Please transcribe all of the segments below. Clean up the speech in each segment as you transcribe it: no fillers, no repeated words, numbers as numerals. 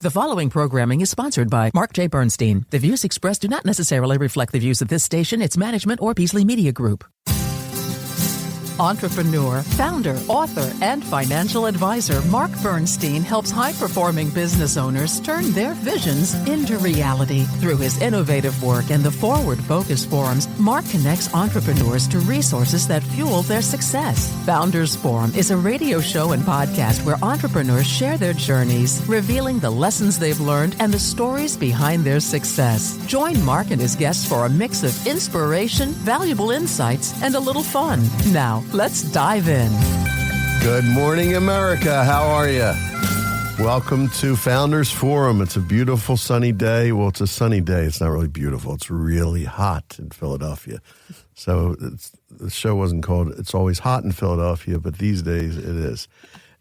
The following programming is sponsored by Marc J. Bernstein. The views expressed do not necessarily reflect the views of this station, its management, or Beasley Media Group. Entrepreneur, founder, author, and financial advisor Marc Bernstein helps high-performing business owners turn their visions into reality. Through his innovative work and the Forward Focus forums, Marc connects entrepreneurs to resources that fuel their success. Founders Forum is a radio show and podcast where entrepreneurs share their journeys, revealing the lessons they've learned and the stories behind their success. Join Marc and his guests for a mix of inspiration, valuable insights, and a little fun. Now, let's dive in. Good morning, America. How are you? Welcome to Founders Forum. It's a beautiful sunny day. Well, it's a sunny day. It's not really beautiful. It's really hot in Philadelphia. So the show wasn't called It's Always Hot in Philadelphia, but these days it is.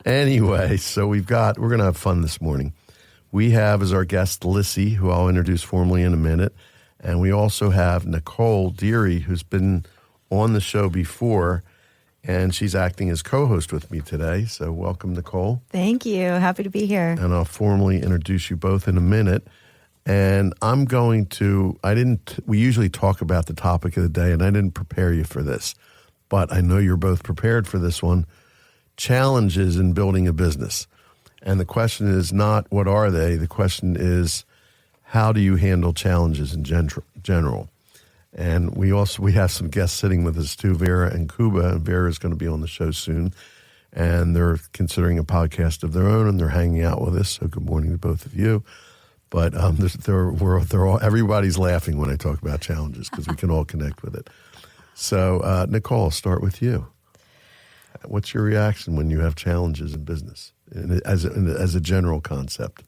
Anyway, so we're going to have fun this morning. We have as our guest Lissy, who I'll introduce formally in a minute. And we also have Nicole Dery, who's been on the show before, and she's acting as co-host with me today. So welcome, Nicole. Thank you. Happy to be here. And I'll formally introduce you both in a minute. And I'm going to, we usually talk about the topic of the day, and I didn't prepare you for this, but I know you're both prepared for this one. Challenges in building a business. And the question is not what are they? The question is how do you handle challenges in general? And we have some guests sitting with us too, Vera and Kuba. And Vera is going to be on the show soon. And they're considering a podcast of their own, and they're hanging out with us. So good morning to both of you. But everybody's laughing when I talk about challenges because we can all connect with it. So Nicole, I'll start with you. What's your reaction when you have challenges in business as a general concept?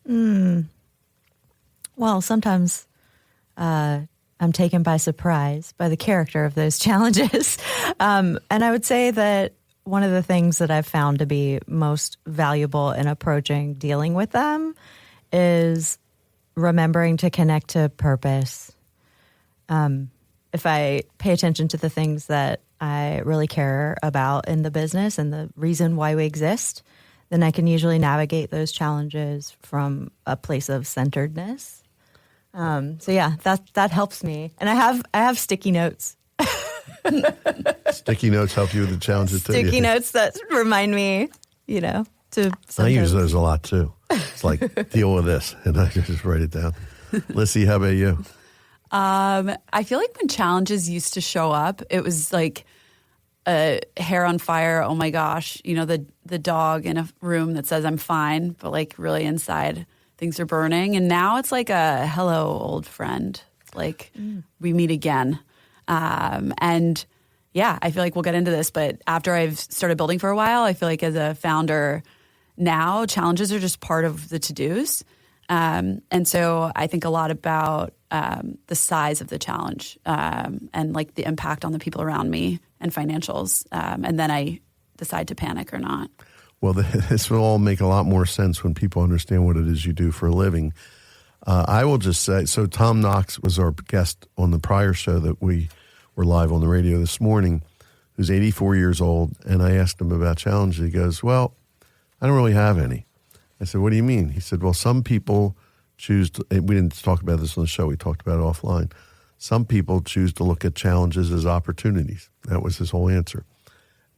Well, sometimes I'm taken by surprise by the character of those challenges. And I would say that one of the things that I've found to be most valuable in approaching dealing with them is remembering to connect to purpose. If I pay attention to the things that I really care about in the business and the reason why we exist, then I can usually navigate those challenges from a place of centeredness. So yeah, that helps me. And I have sticky notes. Sticky notes help you with the challenges too. Sticky notes that remind me, to sometimes. I use those a lot too. It's like, deal with this, and I just write it down. Lissy, how about you? I feel like when challenges used to show up, it was like a hair on fire. Oh my gosh, the dog in a room that says I'm fine, but like really inside things are burning. And now it's like a hello, old friend. It's like we meet again. And yeah, I feel like we'll get into this, but after I've started building for a while, I feel like as a founder now, challenges are just part of the to-dos. And so I think a lot about the size of the challenge and like the impact on the people around me and financials. And then I decide to panic or not. Well, this will all make a lot more sense when people understand what it is you do for a living. I will just say, so Tom Knox was our guest on the prior show that we were live on the radio this morning, who's 84 years old, and I asked him about challenges. He goes, well, I don't really have any. I said, what do you mean? He said, well, some people choose to, we didn't talk about this on the show, we talked about it offline. Some people choose to look at challenges as opportunities. That was his whole answer.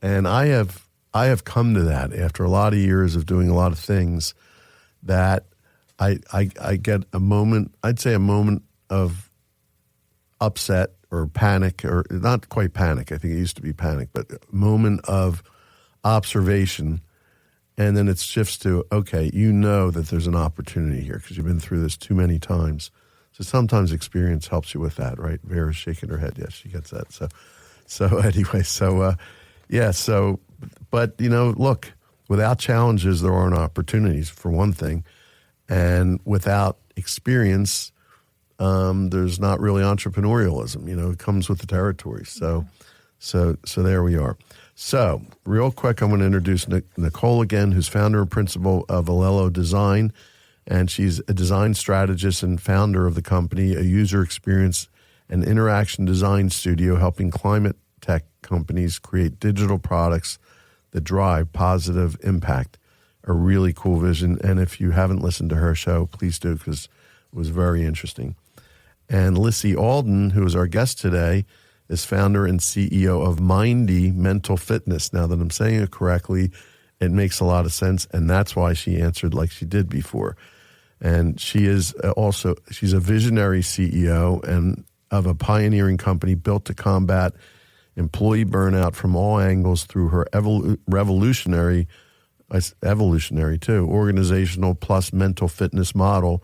And I have come to that after a lot of years of doing a lot of things that I get a moment, I'd say a moment of upset or panic, or not quite panic. I think it used to be panic, but a moment of observation. And then it shifts to, okay, that there's an opportunity here because you've been through this too many times. So sometimes experience helps you with that, right? Vera's shaking her head. Yes, she gets that. So anyway, but, look, without challenges, there aren't opportunities, for one thing. And without experience, there's not really entrepreneurialism. It comes with the territory. So there we are. So real quick, I'm going to introduce Nicole again, who's founder and principal of Allelo Design. And she's a design strategist and founder of the company, a user experience and interaction design studio helping climate tech companies create digital products that drive positive impact. a really cool vision. And if you haven't listened to her show, please do, because it was very interesting. And Lissy Alden, who is our guest today, is founder and CEO of MYNDY Mental Fitness. Now that I'm saying it correctly, it makes a lot of sense, and that's why she answered like she did before. And she is she's a visionary CEO and of a pioneering company built to combat employee burnout from all angles through her evolutionary too, organizational plus mental fitness model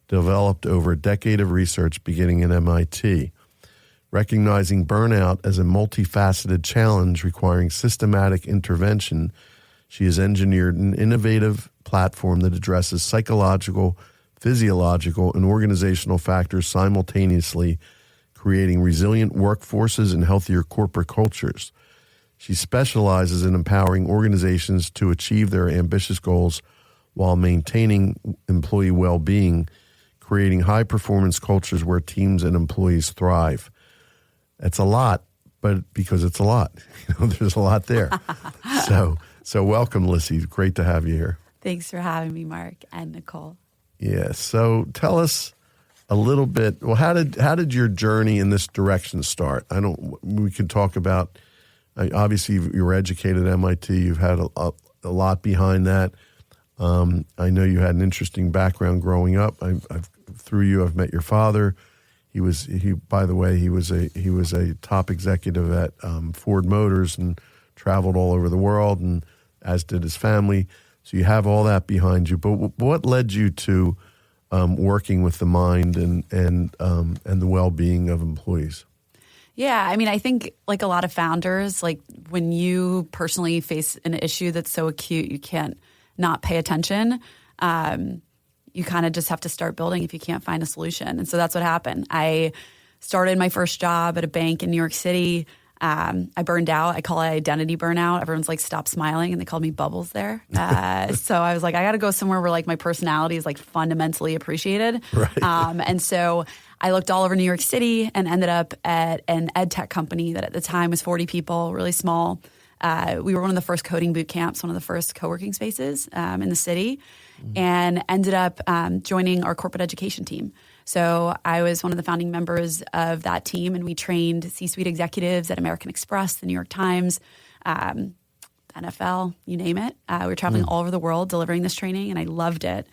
developed over a decade of research beginning at MIT. Recognizing burnout as a multifaceted challenge requiring systematic intervention, she has engineered an innovative platform that addresses psychological, physiological, and organizational factors simultaneously, creating resilient workforces and healthier corporate cultures. She specializes in empowering organizations to achieve their ambitious goals while maintaining employee well-being, creating high-performance cultures where teams and employees thrive. It's a lot, but because it's a lot, there's a lot there. So welcome, Lissy. Great to have you here. Thanks for having me, Mark and Nicole. Yeah. So tell us a little bit. Well, how did your journey in this direction start? We could talk about. Obviously, you were educated at MIT. You've had a lot behind that. I know you had an interesting background growing up. Through you, I've met your father. By the way, he was a top executive at Ford Motors and traveled all over the world, and as did his family. So you have all that behind you. But what led you to working with the mind and the well-being of employees? Yeah, I mean, I think like a lot of founders, like when you personally face an issue that's so acute you can't not pay attention, you kind of just have to start building if you can't find a solution. And so that's what happened. I started my first job at a bank in New York City. I burned out. I call it identity burnout. Everyone's like, stop smiling. And they called me Bubbles there. So I was like, I got to go somewhere where like my personality is like fundamentally appreciated. Right. And so I looked all over New York City and ended up at an ed tech company that at the time was 40 people, really small. We were one of the first coding boot camps, one of the first co-working spaces in the city, and ended up joining our corporate education team. So I was one of the founding members of that team, and we trained C-suite executives at American Express, the New York Times, NFL, you name it. We were traveling all over the world delivering this training, and I loved it.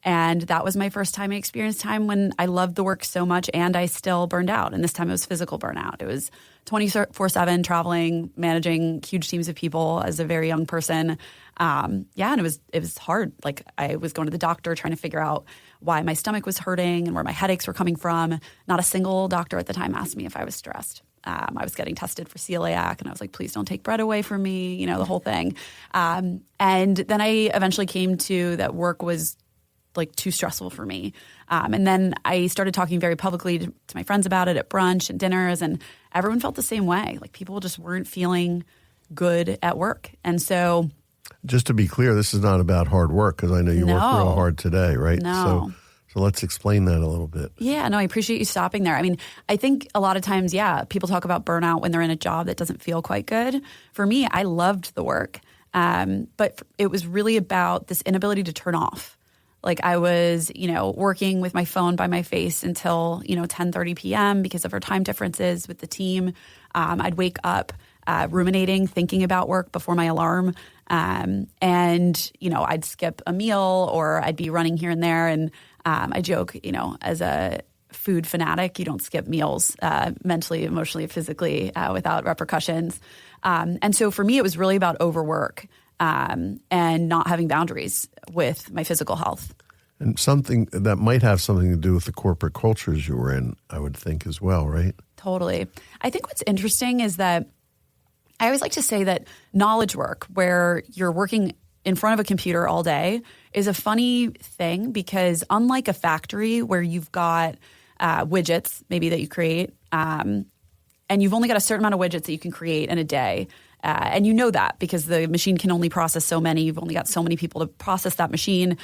And that was my first time I experienced time when I loved the work so much and I still burned out. And this time it was physical burnout. It was 24/7 traveling, managing huge teams of people as a very young person. And it was hard. Like I was going to the doctor trying to figure out why my stomach was hurting and where my headaches were coming from. Not a single doctor at the time asked me if I was stressed. I was getting tested for celiac, and I was like, please don't take bread away from me, the whole thing. And then I eventually came to that work was like too stressful for me. And then I started talking very publicly to my friends about it at brunch and dinners, and everyone felt the same way. Like people just weren't feeling good at work. And so just to be clear, this is not about hard work, because I know you work real hard today, right? No. So let's explain that a little bit. Yeah, no, I appreciate you stopping there. I mean, I think a lot of times, people talk about burnout when they're in a job that doesn't feel quite good. For me, I loved the work, but it was really about this inability to turn off. Like I was, working with my phone by my face until, 10:30 p.m. because of our time differences with the team. I'd wake up ruminating, thinking about work before my alarm. And, I'd skip a meal or I'd be running here and there. And I joke, as a food fanatic, you don't skip meals mentally, emotionally, physically without repercussions. And so for me, it was really about overwork. And not having boundaries with my physical health. And something that might have something to do with the corporate cultures you were in, I would think as well, right? Totally. I think what's interesting is that I always like to say that knowledge work, where you're working in front of a computer all day, is a funny thing because unlike a factory where you've got widgets maybe that you create, and you've only got a certain amount of widgets that you can create in a day, and you know that because the machine can only process so many. You've only got so many people to process that machine.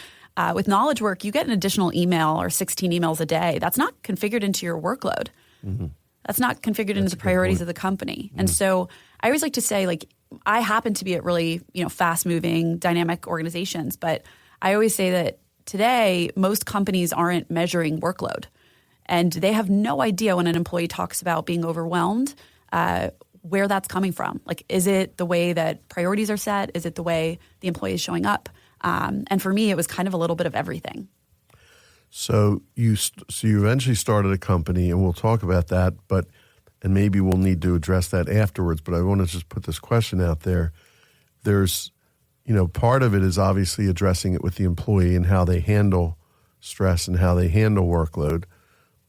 With knowledge work, you get an additional email or 16 emails a day. That's not configured into your workload. Mm-hmm. That's not configured into the priorities of the company. Mm-hmm. And so I always like to say, like, I happen to be at really, fast-moving, dynamic organizations, but I always say that today, most companies aren't measuring workload. And they have no idea when an employee talks about being overwhelmed, where that's coming from. Like, is it the way that priorities are set? Is it the way the employee is showing up? And for me, it was kind of a little bit of everything. So you eventually started a company, and we'll talk about that, and maybe we'll need to address that afterwards. But I want to just put this question out there. There's, part of it is obviously addressing it with the employee and how they handle stress and how they handle workload.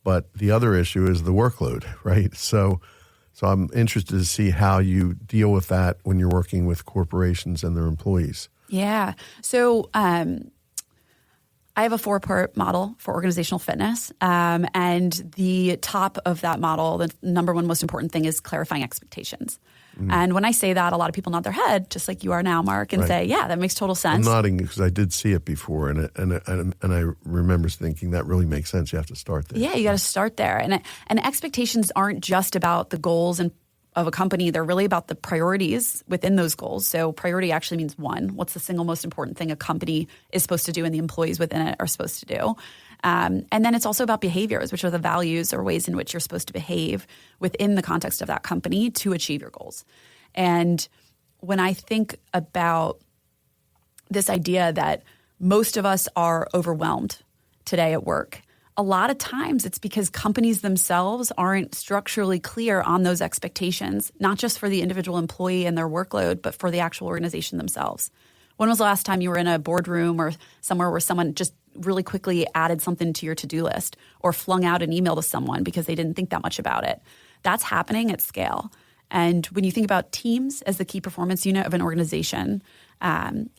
But the other issue is the workload, right? So I'm interested to see how you deal with that when you're working with corporations and their employees. Yeah. So I have a 4-part model for organizational fitness. And the top of that model, the number one most important thing is clarifying expectations. Mm-hmm. And when I say that, a lot of people nod their head, just like you are now, Mark, and say, yeah, that makes total sense. I'm nodding because I did see it before, and I remember thinking that really makes sense. You have to start there. Yeah, you got to start there. And expectations aren't just about the goals of a company. They're really about the priorities within those goals. So priority actually means one. What's the single most important thing a company is supposed to do and the employees within it are supposed to do? And then it's also about behaviors, which are the values or ways in which you're supposed to behave within the context of that company to achieve your goals. And when I think about this idea that most of us are overwhelmed today at work, a lot of times it's because companies themselves aren't structurally clear on those expectations, not just for the individual employee and their workload, but for the actual organization themselves. When was the last time you were in a boardroom or somewhere where someone just really quickly added something to your to-do list or flung out an email to someone because they didn't think that much about it? That's happening at scale. And when you think about teams as the key performance unit of an organization,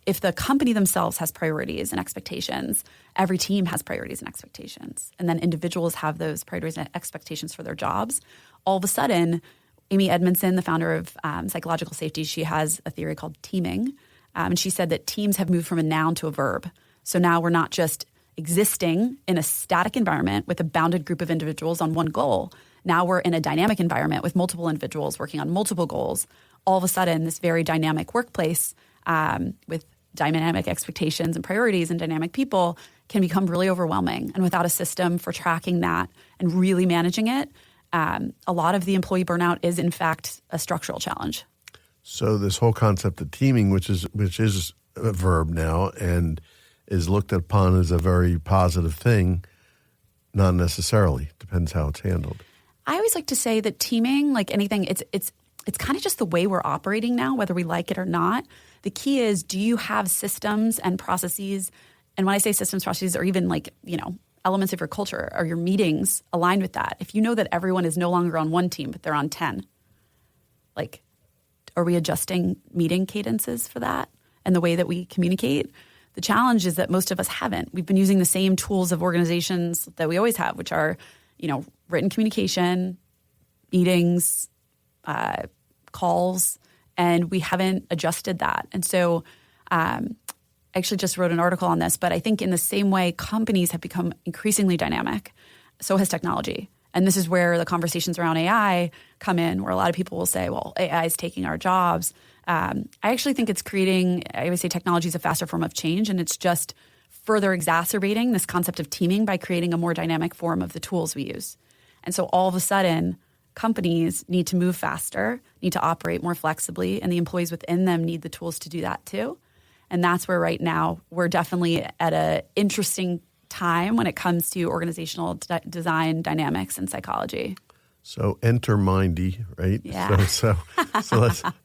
if the company themselves has priorities and expectations, every team has priorities and expectations. And then individuals have those priorities and expectations for their jobs. All of a sudden, Amy Edmondson, the founder of psychological safety, she has a theory called teaming. And she said that teams have moved from a noun to a verb. So now we're not just existing in a static environment with a bounded group of individuals on one goal. Now we're in a dynamic environment with multiple individuals working on multiple goals. All of a sudden, this very dynamic workplace with dynamic expectations and priorities and dynamic people can become really overwhelming. And without a system for tracking that and really managing it, a lot of the employee burnout is, in fact, a structural challenge. So this whole concept of teaming, which is a verb now and is looked upon as a very positive thing, not necessarily. Depends how it's handled. I always like to say that teaming, like anything, it's kind of just the way we're operating now, whether we like it or not. The key is, do you have systems and processes? And when I say systems, processes, or even elements of your culture or your meetings aligned with that. If you know that everyone is no longer on one team, but they're on 10, are we adjusting meeting cadences for that and the way that we communicate? The challenge is that most of us haven't. We've been using the same tools of organizations that we always have, which are, written communication, meetings, calls, and we haven't adjusted that. And so I actually just wrote an article on this, but I think in the same way companies have become increasingly dynamic, so has technology. And this is where the conversations around AI come in, where a lot of people will say, well, AI is taking our jobs. I actually think it's creating, I would say technology is a faster form of change, and it's just further exacerbating this concept of teaming by creating a more dynamic form of the tools we use. And so all of a sudden, companies need to move faster, need to operate more flexibly, and the employees within them need the tools to do that too. And that's where right now we're definitely at an interesting time when it comes to organizational design, dynamics, and psychology. So enter MYNDY, right? Yeah. So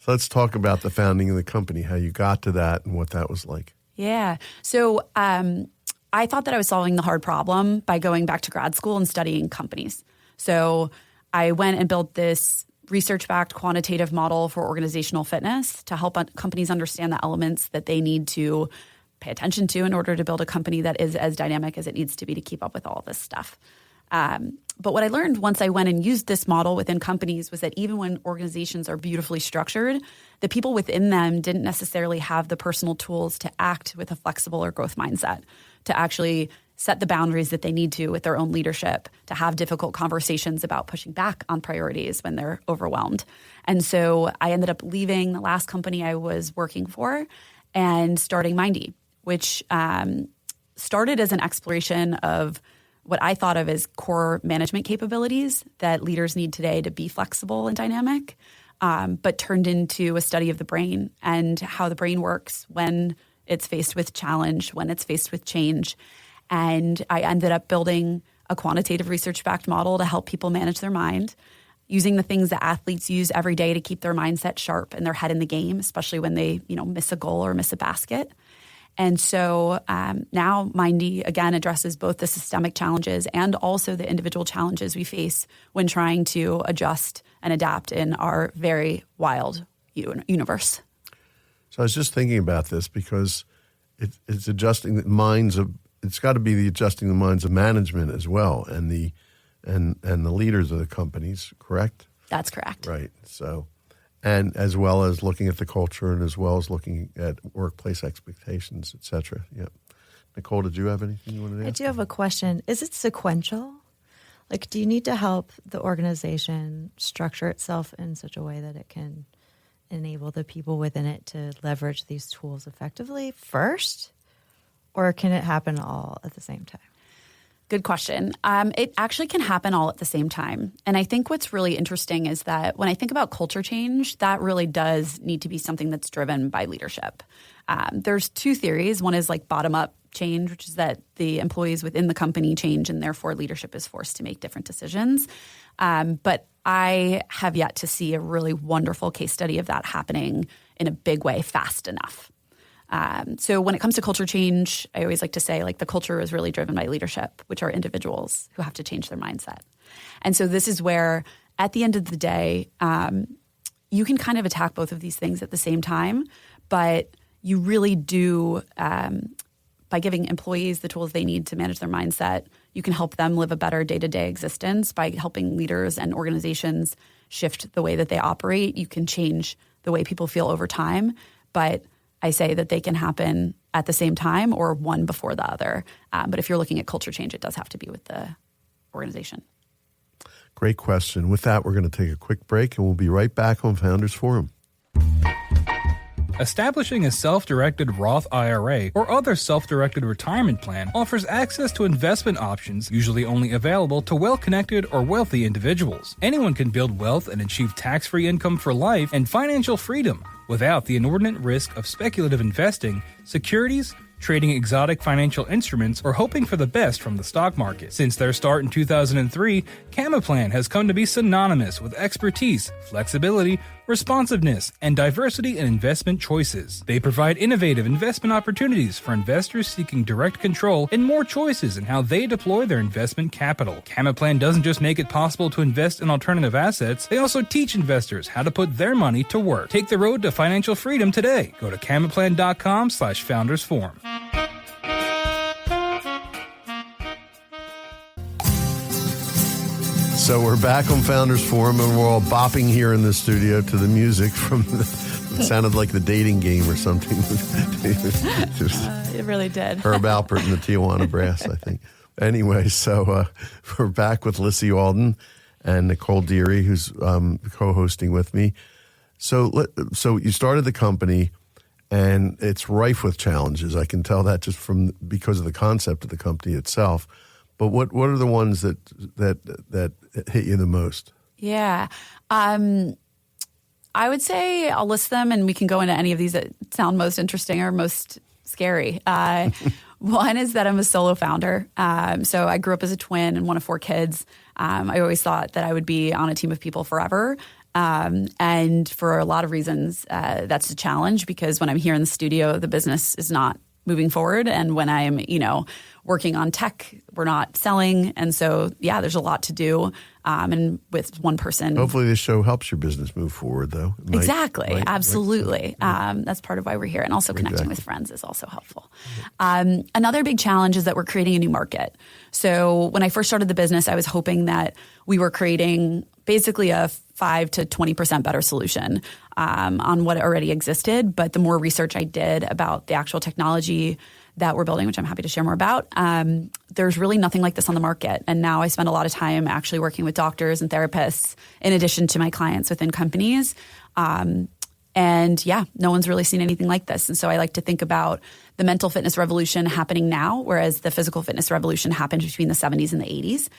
let's talk about the founding of the company, how you got to that and what that was like. Yeah. So I thought that I was solving the hard problem by going back to grad school and studying companies. So I went and built this research-backed quantitative model for organizational fitness to help companies understand the elements that they need to pay attention to in order to build a company that is as dynamic as it needs to be to keep up with all of this stuff. But what I learned once I went and used this model within companies was that even when organizations are beautifully structured, the people within them didn't necessarily have the personal tools to act with a flexible or growth mindset, to actually set the boundaries that they need to with their own leadership, to have difficult conversations about pushing back on priorities when they're overwhelmed. And so I ended up leaving the last company I was working for and starting MYNDY, which started as an exploration of what I thought of as core management capabilities that leaders need today to be flexible and dynamic, but turned into a study of the brain and how the brain works when it's faced with challenge, when it's faced with change. And I ended up building a quantitative research-backed model to help people manage their mind, using the things that athletes use every day to keep their mindset sharp and their head in the game, especially when they, miss a goal or miss a basket. And so now MYNDY, again, addresses both the systemic challenges and also the individual challenges we face when trying to adjust and adapt in our very wild universe. So I was just thinking about this because it's adjusting the minds of, it's got to be the adjusting the minds of management as well, and the leaders of the companies, correct? That's correct. Right. So, and as well as looking at the culture, and as well as looking at workplace expectations, et cetera. Yeah. Nicole, did you have anything you wanted to ask? I do have a question. Is it sequential? Like, do you need to help the organization structure itself in such a way that it can enable the people within it to leverage these tools effectively first? Or can it happen all at the same time? Good question. It actually can happen all at the same time. And I think what's really interesting is that when I think about culture change, that really does need to be something that's driven by leadership. There's two theories. One is like bottom-up change, which is that the employees within the company change and therefore leadership is forced to make different decisions. But I have yet to see a really wonderful case study of that happening in a big way fast enough. So when it comes to culture change, I always like to say like the culture is really driven by leadership, which are individuals who have to change their mindset. And so this is where at the end of the day, you can kind of attack both of these things at the same time, but you really do, by giving employees the tools they need to manage their mindset, you can help them live a better day-to-day existence. By helping leaders and organizations shift the way that they operate, you can change the way people feel over time. But I say that they can happen at the same time or one before the other. But if you're looking at culture change, it does have to be with the organization. Great question. With that, we're going to take a quick break, and we'll be right back on Founders Forum. Establishing a self-directed Roth IRA or other self-directed retirement plan offers access to investment options usually only available to well-connected or wealthy individuals. Anyone can build wealth and achieve tax-free income for life and financial freedom without the inordinate risk of speculative investing, securities, trading exotic financial instruments, or hoping for the best from the stock market. Since their start in 2003, Camaplan has come to be synonymous with expertise, flexibility, responsiveness, and diversity in investment choices. They provide innovative investment opportunities for investors seeking direct control and more choices in how they deploy their investment capital. Camaplan doesn't just make it possible to invest in alternative assets, they also teach investors how to put their money to work. Take the road to financial freedom today. Go to camaplan.com/foundersforum. So we're back on Founders Forum, and we're all bopping here in the studio to the music from it sounded like the dating game or something. It really did. Herb Alpert and the Tijuana Brass, I think. Anyway, so we're back with Lissy Alden and Nicole Dery, who's co-hosting with me. So you started the company, and it's rife with challenges. I can tell that just because of the concept of the company itself. But what are the ones that hit you the most? Yeah. I would say I'll list them, and we can go into any of these that sound most interesting or most scary. One is that I'm a solo founder. So I grew up as a twin and one of 4 kids. I always thought that I would be on a team of people forever. And for a lot of reasons, that's a challenge because when I'm here in the studio, the business is not moving forward. And when I'm, working on tech, we're not selling. And so, yeah, there's a lot to do. And with one person. Hopefully this show helps your business move forward, though. Exactly. Absolutely. That's part of why we're here. And also connecting with friends is also helpful. Another big challenge is that we're creating a new market. So when I first started the business, I was hoping that we were creating basically a 5 to 20% better solution on what already existed. But the more research I did about the actual technology that we're building, which I'm happy to share more about. There's really nothing like this on the market. And now I spend a lot of time actually working with doctors and therapists in addition to my clients within companies. And yeah, no one's really seen anything like this. And so I like to think about the mental fitness revolution happening now, whereas the physical fitness revolution happened between the 70s and the 80s,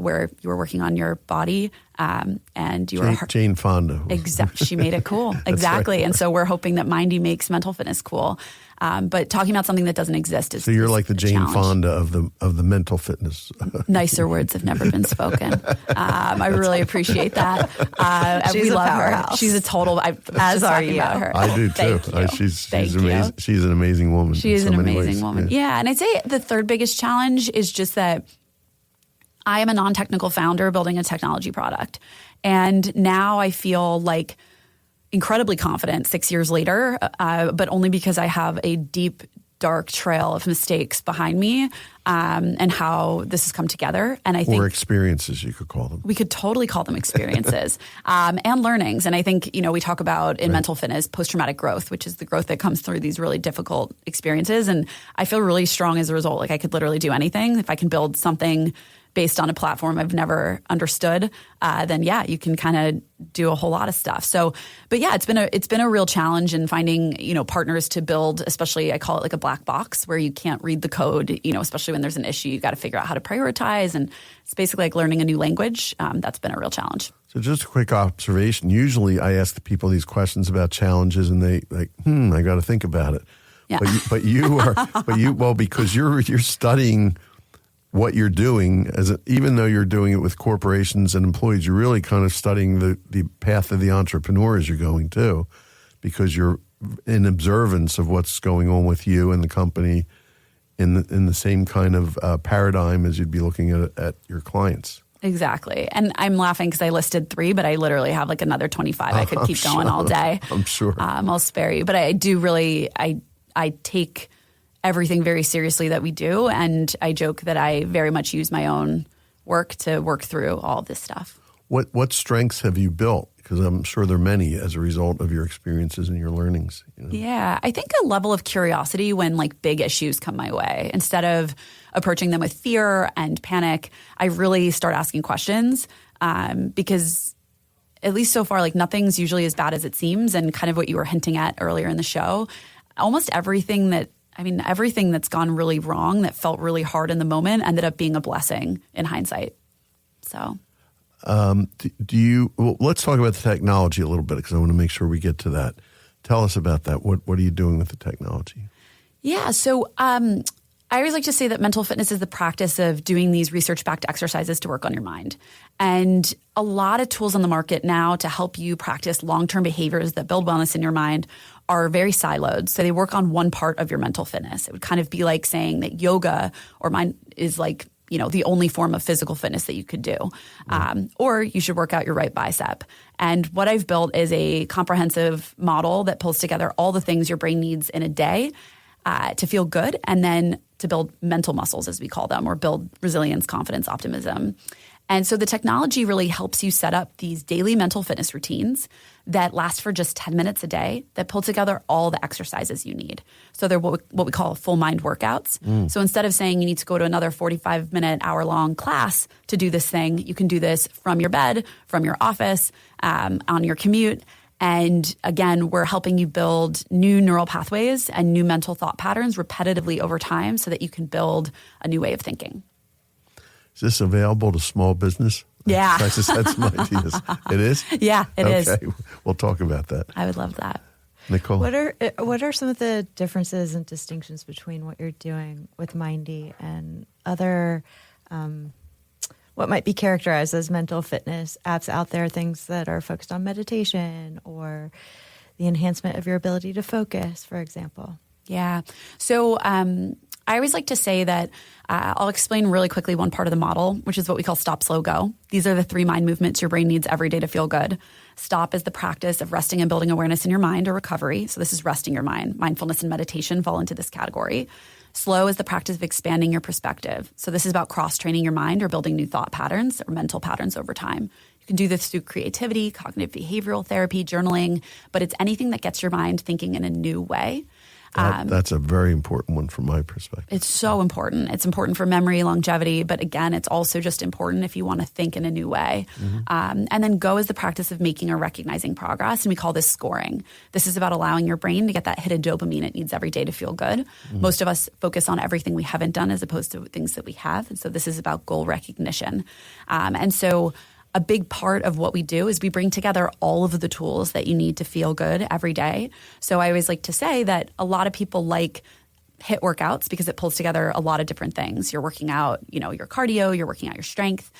where you were working on your body and you were Jane Fonda. Exactly, she made it cool. Exactly, right. And so we're hoping that MYNDY makes mental fitness cool. But talking about something that doesn't exist is so you're like the Jane challenge. Fonda of the mental fitness. Nicer words have never been spoken. I really appreciate that. She's we a love powerhouse. her. She's a total. As are you. About her. I do too. Thank you. She's Thank amazing. you. She's an amazing woman. She is in an so many amazing ways. woman. Yeah, and I'd say the third biggest challenge is just that I am a non-technical founder building a technology product. And now I feel like incredibly confident 6 years later, but only because I have a deep, dark trail of mistakes behind me and how this has come together. And I think Or experiences, you could call them. we could totally call them experiences and learnings. And I think, we talk about in mental fitness, post-traumatic growth, which is the growth that comes through these really difficult experiences. And I feel really strong as a result. Like I could literally do anything. If I can build something based on a platform I've never understood, then yeah, you can kind of do a whole lot of stuff. So, but yeah, it's been a real challenge in finding, partners to build, especially I call it like a black box where you can't read the code, especially when there's an issue, you got to figure out how to prioritize. And it's basically like learning a new language. That's been a real challenge. So just a quick observation. Usually I ask the people these questions about challenges and they like, I got to think about it. Yeah. Because you're studying what you're doing, even though you're doing it with corporations and employees, you're really kind of studying the path of the entrepreneur as you're going too, because you're in observance of what's going on with you and the company in the same kind of paradigm as you'd be looking at your clients. Exactly. And I'm laughing because I listed 3, but I literally have like another 25. I could keep going all day. I'm sure. I'll spare you. But I do really, I take everything very seriously that we do. And I joke that I very much use my own work to work through all of this stuff. What strengths have you built? Because I'm sure there are many as a result of your experiences and your learnings. Yeah, I think a level of curiosity when like big issues come my way. Instead of approaching them with fear and panic, I really start asking questions because at least so far, like nothing's usually as bad as it seems. And kind of what you were hinting at earlier in the show, almost everything that's gone really wrong that felt really hard in the moment ended up being a blessing in hindsight. So, let's talk about the technology a little bit because I want to make sure we get to that. Tell us about that. What are you doing with the technology? Yeah. So, I always like to say that mental fitness is the practice of doing these research-backed exercises to work on your mind. And a lot of tools on the market now to help you practice long-term behaviors that build wellness in your mind are very siloed. So they work on one part of your mental fitness. It would kind of be like saying that yoga or mind is like, the only form of physical fitness that you could do. Or you should work out your right bicep. And what I've built is a comprehensive model that pulls together all the things your brain needs in a day to feel good and then to build mental muscles, as we call them, or build resilience, confidence, optimism. And so the technology really helps you set up these daily mental fitness routines that last for just 10 minutes a day that pull together all the exercises you need. So they're what we call full mind workouts. So instead of saying you need to go to another 45-minute, hour-long class to do this thing, you can do this from your bed, from your office, on your commute. And again, we're helping you build new neural pathways and new mental thought patterns repetitively over time so that you can build a new way of thinking. Is this available to small business? Yeah. I just had some ideas. It is? Yeah, it is. Okay, we'll talk about that. I would love that. Nicole? What are some of the differences and distinctions between what you're doing with MYNDY and other what might be characterized as mental fitness apps out there, things that are focused on meditation or the enhancement of your ability to focus, for example? Yeah. So I always like to say that I'll explain really quickly one part of the model, which is what we call stop, slow, go. These are the 3 mind movements your brain needs every day to feel good. Stop is the practice of resting and building awareness in your mind or recovery. So this is resting your mind. Mindfulness and meditation fall into this category. Slow is the practice of expanding your perspective. So this is about cross-training your mind or building new thought patterns or mental patterns over time. You can do this through creativity, cognitive behavioral therapy, journaling, but it's anything that gets your mind thinking in a new way. That's a very important one from my perspective. It's so important. It's important for memory, longevity, but again, it's also just important if you want to think in a new way. And then go is the practice of making or recognizing progress, and we call this scoring. This is about allowing your brain to get that hit of dopamine it needs every day to feel good. Most of us focus on everything we haven't done as opposed to things that we have, and so this is about goal recognition. And so a big part of what we do is we bring together all of the tools that you need to feel good every day. So I always like to say that a lot of people like HIIT workouts because it pulls together a lot of different things. You're working out, your cardio, you're working out your strength.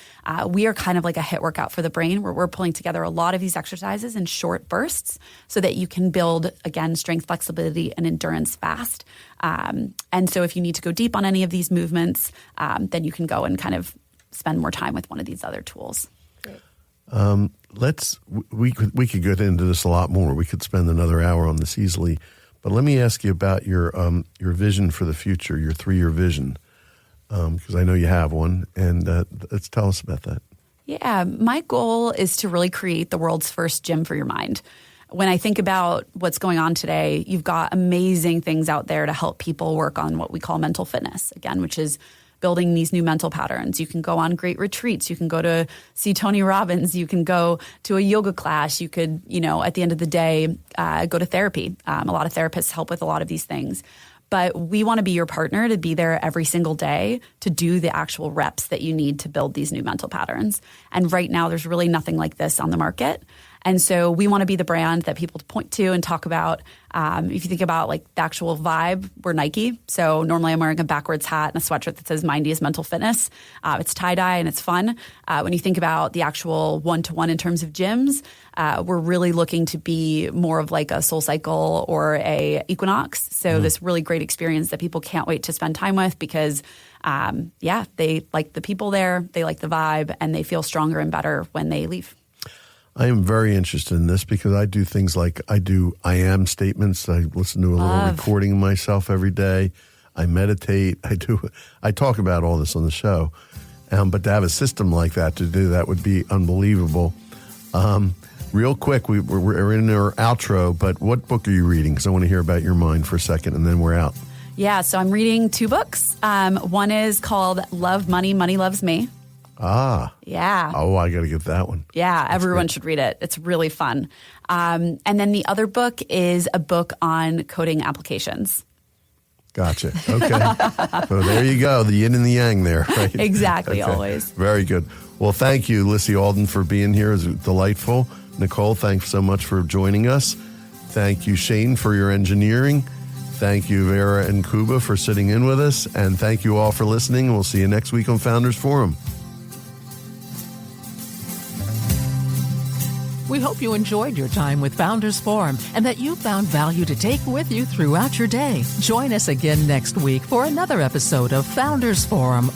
We are kind of like a HIIT workout for the brain where we're pulling together a lot of these exercises in short bursts so that you can build, again, strength, flexibility, and endurance fast. And so if you need to go deep on any of these movements, then you can go and kind of spend more time with one of these other tools. We could get into this a lot more. We could spend another hour on this easily, but let me ask you about your vision for the future, your 3-year vision, because I know you have one, and let's tell us about that. Yeah, my goal is to really create the world's first gym for your mind. When I think about what's going on today, you've got amazing things out there to help people work on what we call mental fitness, again, which is building these new mental patterns. You can go on great retreats. You can go to see Tony Robbins. You can go to a yoga class. You could, at the end of the day, go to therapy. A lot of therapists help with a lot of these things. But we want to be your partner to be there every single day to do the actual reps that you need to build these new mental patterns. And right now, there's really nothing like this on the market. And so we want to be the brand that people point to and talk about. If you think about like the actual vibe, we're Nike. So normally I'm wearing a backwards hat and a sweatshirt that says MYNDY is mental fitness. It's tie-dye and it's fun. When you think about the actual one-to-one in terms of gyms, we're really looking to be more of like a SoulCycle or a Equinox. So this really great experience that people can't wait to spend time with because they like the people there, they like the vibe, and they feel stronger and better when they leave. I am very interested in this because I do things like I am statements. I listen to a little recording of myself every day. I meditate. I talk about all this on the show. But to have a system like that to do that would be unbelievable. Real quick, we're in our outro, but what book are you reading? Because I want to hear about your mind for a second, and then we're out. Yeah, so I'm reading 2 books. One is called Love Money, Money Loves Me. Ah. Yeah. Oh, I got to get that one. Yeah, everyone should read it. It's really fun. And then the other book is a book on coding applications. Gotcha. Okay. So there you go. The yin and the yang there, right? Exactly, okay. Always. Very good. Well, thank you, Lissy Alden, for being here. It was delightful. Nicole, thanks so much for joining us. Thank you, Shane, for your engineering. Thank you, Vera and Kuba, for sitting in with us. And thank you all for listening. We'll see you next week on Founders Forum. We hope you enjoyed your time with Founders Forum and that you found value to take with you throughout your day. Join us again next week for another episode of Founders Forum.